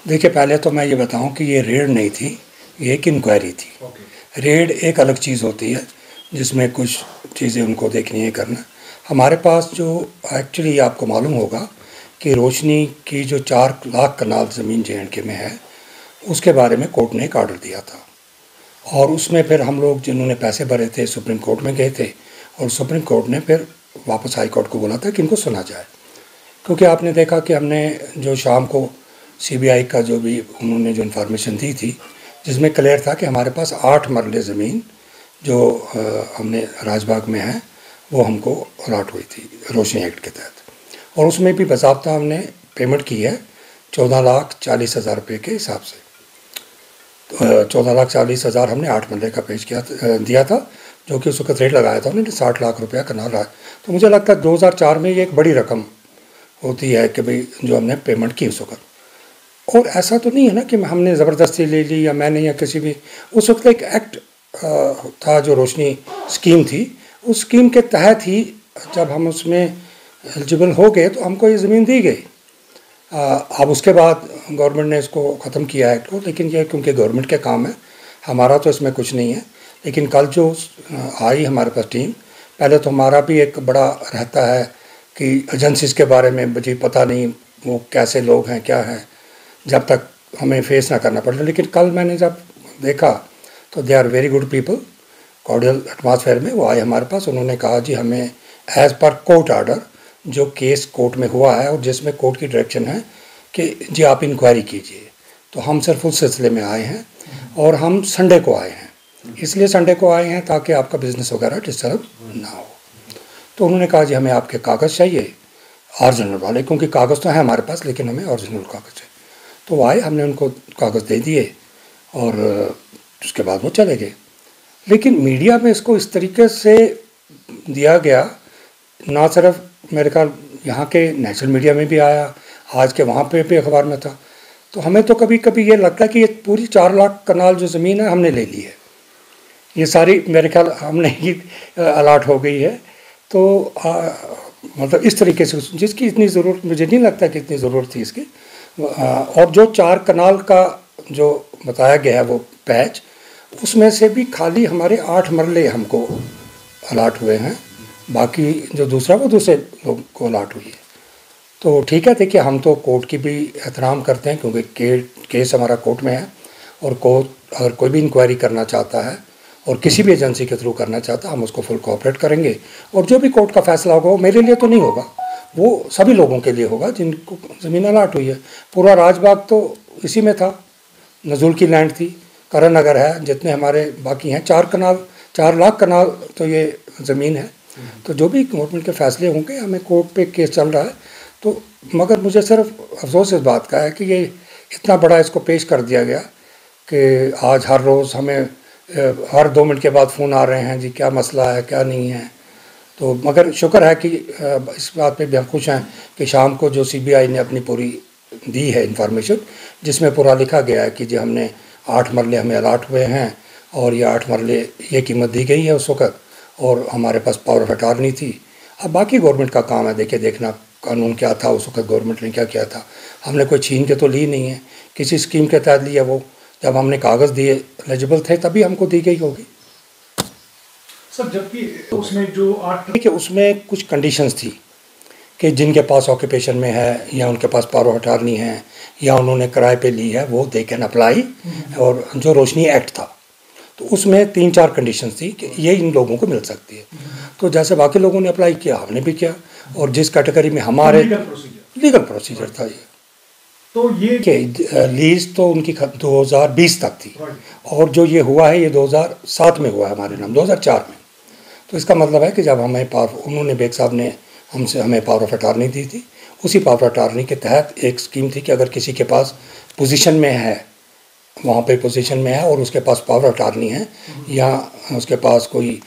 देखिए, पहले तो मैं ये बताऊं कि ये रेड नहीं थी, ये एक इंक्वायरी थी। रेड एक अलग चीज़ होती है जिसमें कुछ चीज़ें उनको देखनी है, करना। हमारे पास जो एक्चुअली आपको मालूम होगा कि रोशनी की जो 4 लाख कनाल ज़मीन JNK में है, उसके बारे में कोर्ट ने एक ऑर्डर दिया था। और उसमें फिर हम लोग जिन्होंने पैसे भरे थे सुप्रीम कोर्ट में गए थे, और सुप्रीम कोर्ट ने फिर वापस हाई कोर्ट को बोला था कि इनको सुना जाए। क्योंकि आपने देखा कि हमने जो शाम को CBI का जो भी उन्होंने जो इन्फॉर्मेशन दी थी, जिसमें क्लियर था कि हमारे पास 8 मरले ज़मीन जो हमने राजबाग में है वो हमको अलॉट हुई थी रोशनी एक्ट के तहत, और उसमें भी बाज़ाब्ता हमने पेमेंट की है 14,40,000 रुपये के हिसाब से। 14,40,000 हमने 8 मरले का पेश किया दिया था, जो कि उस वक्त रेट लगाया था उन्होंने 60 लाख रुपया कनाल रहा। तो मुझे लगता है 2004 में ये एक बड़ी रकम होती है कि भाई जो हमने पेमेंट की उस वक्त। और ऐसा तो नहीं है ना कि हमने ज़बरदस्ती ले ली या मैंने या किसी भी, उस वक्त एक एक्ट था जो रोशनी स्कीम थी, उस स्कीम के तहत ही जब हम उसमें एलिजिबल हो गए तो हमको ये ज़मीन दी गई। अब उसके बाद गवर्नमेंट ने इसको ख़त्म किया एक्ट को, लेकिन ये क्योंकि गवर्नमेंट के काम है, हमारा तो इसमें कुछ नहीं है। लेकिन कल जो आई हमारे पास टीम, पहले तो हमारा भी एक बड़ा रहता है कि एजेंसीज़ के बारे में मुझे पता नहीं वो कैसे लोग हैं क्या हैं, जब तक हमें फेस ना करना पड़े। लेकिन कल मैंने जब देखा तो they are very good people, cordial atmosphere में वो आए हमारे पास। उन्होंने कहा जी हमें एज़ पर कोर्ट आर्डर जो केस कोर्ट में हुआ है और जिसमें कोर्ट की डायरेक्शन है कि जी आप इंक्वायरी कीजिए, तो हम सिर्फ उस सिलसिले में आए हैं। और हम संडे को आए हैं, इसलिए संडे को आए हैं ताकि आपका बिज़नेस वगैरह डिस्टर्ब ना हो। तो उन्होंने कहा जी हमें आपके कागज़ चाहिए ओरिजिनल वाले, क्योंकि कागज़ तो है हमारे पास लेकिन हमें ओरिजिनल कागज़ चाहिए। तो वो आए, हमने उनको कागज़ दे दिए और उसके बाद वो चले गए। लेकिन मीडिया में इसको इस तरीके से दिया गया, ना सिर्फ मेरे ख्याल यहाँ के नेशनल मीडिया में भी आया, आज के वहाँ पे भी अखबार में था। तो हमें तो कभी कभी ये लगता है कि ये पूरी 4 लाख कनाल जो ज़मीन है हमने ले ली है, ये सारी मेरे ख्याल हमने ही अलाट हो गई है। तो मतलब इस तरीके से जिसकी इतनी ज़रूरत मुझे नहीं लगता कि इतनी ज़रूरत थी इसकी। और जो 4 कनाल का जो बताया गया है वो पैच, उसमें से भी खाली हमारे 8 मरले हमको अलाट हुए हैं, बाकी जो दूसरा वो दूसरे लोग को अलाट हुई है। तो ठीक है, देखिए हम तो कोर्ट की भी एहतराम करते हैं क्योंकि केस हमारा कोर्ट में है, और कोर्ट अगर कोई भी इंक्वायरी करना चाहता है और किसी भी एजेंसी के थ्रू करना चाहता है, हम उसको फुल कोऑपरेट करेंगे। और जो भी कोर्ट का फैसला होगा वो मेरे लिए तो नहीं होगा, वो सभी लोगों के लिए होगा जिनको ज़मीन अलाट हुई है। पूरा राजबाग तो इसी में था, नज़ुल की लैंड थी, करण नगर है, जितने हमारे बाकी हैं 4 लाख कनाल तो ये ज़मीन है। तो जो भी गवर्नमेंट के फैसले होंगे, हमें कोर्ट पे केस चल रहा है। तो मगर मुझे सिर्फ अफसोस इस बात का है कि ये इतना बड़ा इसको पेश कर दिया गया कि आज हर रोज़ हमें हर 2 मिनट के बाद फ़ोन आ रहे हैं जी क्या मसला है क्या नहीं है। तो मगर शुक्र है कि इस बात पे भी हम खुश हैं कि शाम को जो CBI ने अपनी पूरी दी है इंफॉर्मेशन, जिसमें पूरा लिखा गया है कि जी हमने 8 मरले हमें अलाट हुए हैं और ये 8 मरले ये कीमत दी गई है उस वक्त, और हमारे पास पावर ऑफ अटॉर्नी थी। अब बाकी गवर्नमेंट का काम है देखिए देखना कानून क्या था उस वक्त, गवर्नमेंट ने क्या किया था। हमने कोई छीन के तो ली नहीं है, किसी स्कीम के तहत लिया, वो जब हमने कागज़ दिए एलिजिबल थे तभी हमको दी गई होगी। सर जबकि उसमें जो देखिए उसमें कुछ कंडीशंस थी कि जिनके पास ऑक्यूपेशन में है या उनके पास पावर ऑफ अटॉर्नी है या उन्होंने किराए पे ली है वो दे कैन अप्लाई। और जो रोशनी एक्ट था तो उसमें 3-4 कंडीशंस थी कि ये इन लोगों को मिल सकती है। तो जैसे बाकी लोगों ने अप्लाई किया हमने भी किया, और जिस कैटेगरी में हमारे लीगल प्रोसीजर था ये। तो ये कि लीज तो उनकी 2020 तक थी, और जो ये हुआ है ये 2007 में हुआ है हमारे नाम, 2004 में। तो इसका मतलब है कि जब हमें उन्होंने बेग साहब ने हमें पावर ऑफ अटॉर्नी दी थी, उसी पावर ऑफ अटॉर्नी के तहत एक स्कीम थी कि अगर किसी के पास पोजीशन में है, वहाँ पे पोजीशन में है और उसके पास पावर ऑफ अटॉर्नी है या उसके पास कोई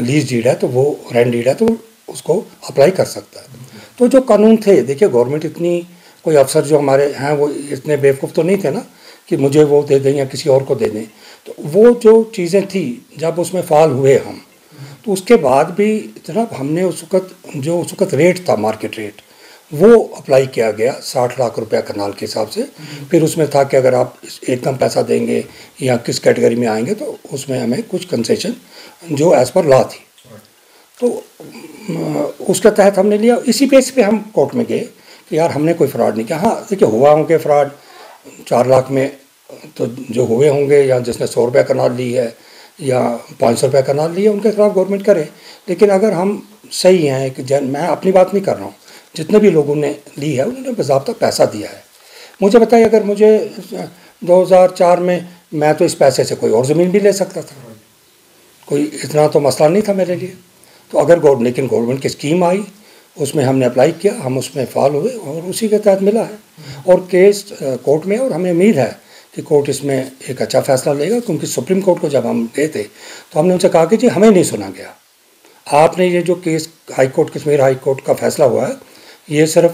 लीज डीड है, तो वो रेंट डीड है, तो उसको अप्लाई कर सकता है। तो जो कानून थे, देखिए गवर्नमेंट इतनी, कोई अफसर जो हमारे हैं वो इतने बेवकूफ़ तो नहीं थे ना कि मुझे वो दे दें या किसी और को दे दें। तो वो जो चीज़ें थी जब उसमें फाल हुए हम, तो उसके बाद भी जनाब हमने उस वक्त जो उस वक्त रेट था मार्केट रेट, वो अप्लाई किया गया 60 लाख रुपया कनाल के हिसाब से। फिर उसमें था कि अगर आप एकदम पैसा देंगे या किस कैटेगरी में आएंगे तो उसमें हमें कुछ कंसेशन जो एज़ पर लॉ थी, तो उसके तहत हमने लिया। इसी बेस पे हम कोर्ट में गए कि यार हमने कोई फ्रॉड नहीं किया। हाँ देखिए, हुआ होंगे फ्रॉड 4 लाख में, तो जो हुए होंगे या जिसने 100 रुपये कनाल ली है या 500 रुपये कनाल ली है, उनके खिलाफ गवर्नमेंट करे। लेकिन अगर हम सही हैं कि मैं अपनी बात नहीं कर रहा हूँ, जितने भी लोगों ने ली है उन्होंने बाज़ाब्ता पैसा दिया है। मुझे बताइए, अगर मुझे 2004 में मैं तो इस पैसे से कोई और ज़मीन भी ले सकता था, कोई इतना तो मसला नहीं था मेरे लिए। तो अगर लेकिन गवर्नमेंट की स्कीम आई, उसमें हमने अप्लाई किया, हम उसमें फॉल हुए और उसी के तहत मिला है। और केस कोर्ट में, और हमें उम्मीद है कि कोर्ट इसमें एक अच्छा फैसला लेगा, क्योंकि सुप्रीम कोर्ट को जब हम गए थे तो हमने उनसे कहा कि जी हमें नहीं सुना गया, आपने ये जो case high court, Kashmir high court का फैसला हुआ है, ये सिर्फ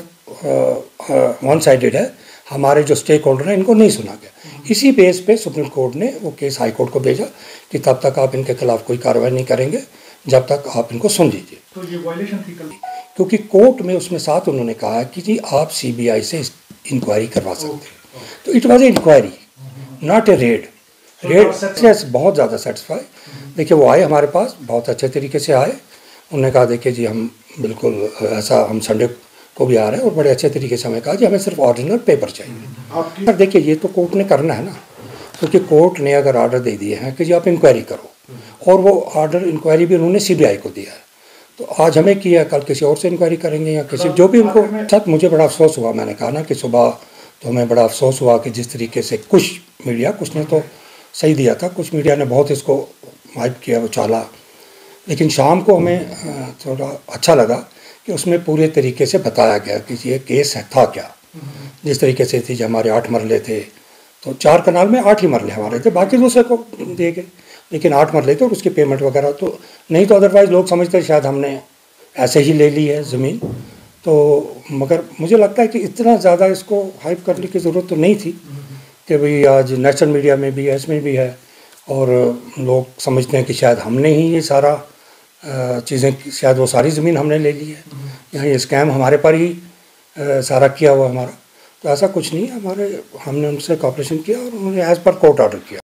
वन साइडेड है, हमारे जो स्टेक होल्डर हैं इनको नहीं सुना गया। इसी बेस पे सुप्रीम कोर्ट ने वो केस हाई कोर्ट को भेजा कि तब तक आप इनके खिलाफ कोई कार्रवाई नहीं करेंगे जब तक आप इनको सुन लीजिए। तो ये वायलेशन थी कल, क्योंकि कोर्ट में उसमें साथ उन्होंने कहा कि जी आप CBI से इंक्वायरी करवा सकते हैं। तो it was a inquiry, not a raid. Raid से बहुत ज़्यादा सेटिस्फाई। देखिए, वो आए हमारे पास, बहुत अच्छे तरीके से आए। उन्होंने कहा देखिए जी हम बिल्कुल ऐसा, हम संडे को भी आ रहे हैं, और बड़े अच्छे तरीके से हमें कहा जी हमें सिर्फ ओरिजिनल पेपर चाहिए। पर देखिए, ये तो कोर्ट ने करना है ना, क्योंकि कोर्ट ने अगर ऑर्डर दे दिए हैं कि जी आप इंक्वायरी करो, और वो ऑर्डर इंक्वायरी भी उन्होंने CBI को दिया है, तो आज हमें किया, कल किसी और से इंक्वायरी करेंगे या किसी जो भी उनको साथ। मुझे बड़ा अफसोस हुआ, मैंने कहा ना कि सुबह तो हमें बड़ा अफसोस हुआ कि जिस तरीके से कुछ मीडिया, कुछ ने तो सही दिया था, कुछ मीडिया ने बहुत इसको हाइप किया, उछाला, लेकिन शाम को हमें थोड़ा अच्छा लगा कि उसमें पूरे तरीके से बताया गया कि ये केस है था क्या। जिस तरीके से थी, जो हमारे 8 मरले थे, तो 4 कनाल में 8 ही मरले हमारे थे, बाकी दूसरे को दिए गए, लेकिन 8 मरले थे और उसकी पेमेंट वगैरह तो नहीं, तो अदरवाइज़ लोग समझते शायद हमने ऐसे ही ले ली है ज़मीन। तो मगर मुझे लगता है कि इतना ज़्यादा इसको हाइप करने की ज़रूरत तो नहीं थी कि भाई आज नेशनल मीडिया में भी है, इसमें भी है, और लोग समझते हैं कि शायद हमने ही ये सारा चीज़ें, शायद वो सारी ज़मीन हमने ले ली है, यहाँ ये स्कैम हमारे पर ही सारा किया हुआ हमारा। तो ऐसा कुछ नहीं है, हमने उनसे कॉपरेशन किया और उन्होंने एज़ पर कोर्ट ऑर्डर किया।